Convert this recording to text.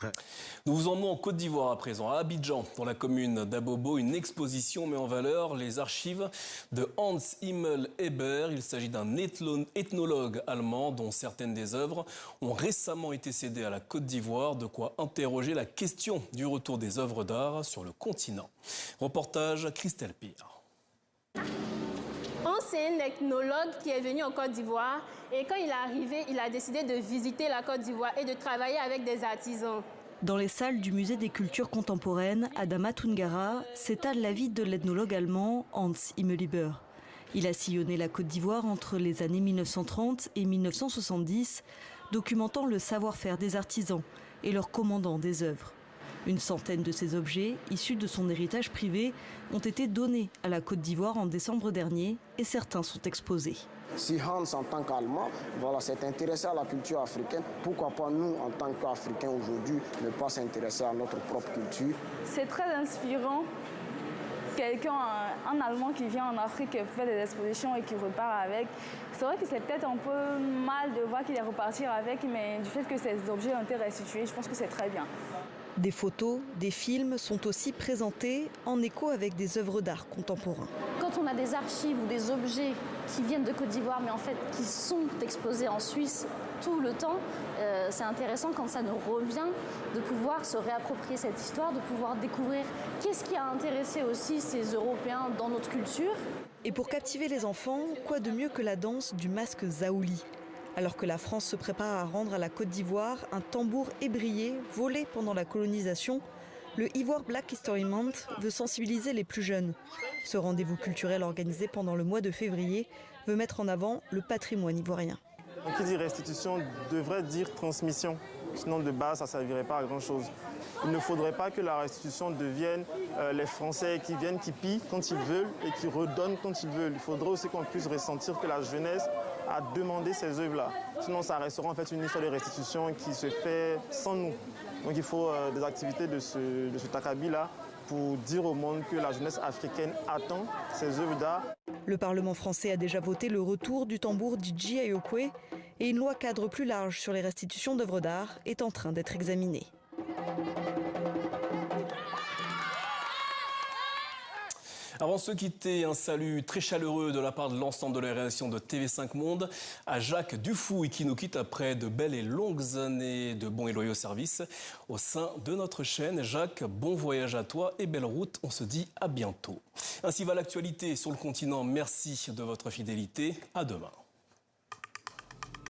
Ouais. Nous vous emmenons en Côte d'Ivoire à présent, à Abidjan, dans la commune d'Abobo. Une exposition met en valeur les archives de Hans Himmel Eber. Il s'agit d'un ethnologue allemand dont certaines des œuvres ont récemment été cédées à la Côte d'Ivoire. De quoi interroger la question du retour des œuvres d'art sur le continent. Reportage Christelle Pire. C'est un ethnologue qui est venu en Côte d'Ivoire et quand il est arrivé, il a décidé de visiter la Côte d'Ivoire et de travailler avec des artisans. Dans les salles du Musée des cultures contemporaines, à Damatungara, s'étale la vie de l'ethnologue allemand Hans Himmel Eber. Il a sillonné la Côte d'Ivoire entre les années 1930 et 1970, documentant le savoir-faire des artisans et leur commandant des œuvres. Une centaine de ces objets, issus de son héritage privé, ont été donnés à la Côte d'Ivoire en décembre dernier et certains sont exposés. Si Hans, en tant qu'Allemand, s'est intéressé à la culture africaine, pourquoi pas nous, en tant qu'Africains aujourd'hui, ne pas s'intéresser à notre propre culture? C'est très inspirant. Quelqu'un, un Allemand qui vient en Afrique, qui fait des expositions et qui repart avec. C'est vrai que c'est peut-être un peu mal de voir qu'il est reparti avec, mais du fait que ces objets ont été restitués, je pense que c'est très bien. Des photos, des films sont aussi présentés en écho avec des œuvres d'art contemporains. Quand on a des archives ou des objets qui viennent de Côte d'Ivoire, mais en fait qui sont exposés en Suisse tout le temps, c'est intéressant quand ça nous revient de pouvoir se réapproprier cette histoire, de pouvoir découvrir qu'est-ce qui a intéressé aussi ces Européens dans notre culture. Et pour captiver les enfants, quoi de mieux que la danse du masque Zaouli ? Alors que la France se prépare à rendre à la Côte d'Ivoire un tambour ébrié volé pendant la colonisation, le Ivoire Black History Month veut sensibiliser les plus jeunes. Ce rendez-vous culturel organisé pendant le mois de février veut mettre en avant le patrimoine ivoirien. Qui dit restitution devrait dire transmission. Sinon, de base, ça ne servirait pas à grand-chose. Il ne faudrait pas que la restitution devienne les Français qui viennent, qui pillent quand ils veulent et qui redonnent quand ils veulent. Il faudrait aussi qu'on puisse ressentir que la jeunesse a demandé ces œuvres-là. Sinon, ça restera en fait une histoire de restitution qui se fait sans nous. Donc il faut des activités de ce Takabi-là pour dire au monde que la jeunesse africaine attend ces œuvres d'art. Le Parlement français a déjà voté le retour du tambour d'Idji Ayokwe et une loi cadre plus large sur les restitutions d'œuvres d'art est en train d'être examinée. Avant de se quitter, un salut très chaleureux de la part de l'ensemble de la rédaction de TV5 Monde à Jacques Dufouille qui nous quitte après de belles et longues années de bons et loyaux services au sein de notre chaîne. Jacques, bon voyage à toi et belle route. On se dit à bientôt. Ainsi va l'actualité sur le continent. Merci de votre fidélité. À demain.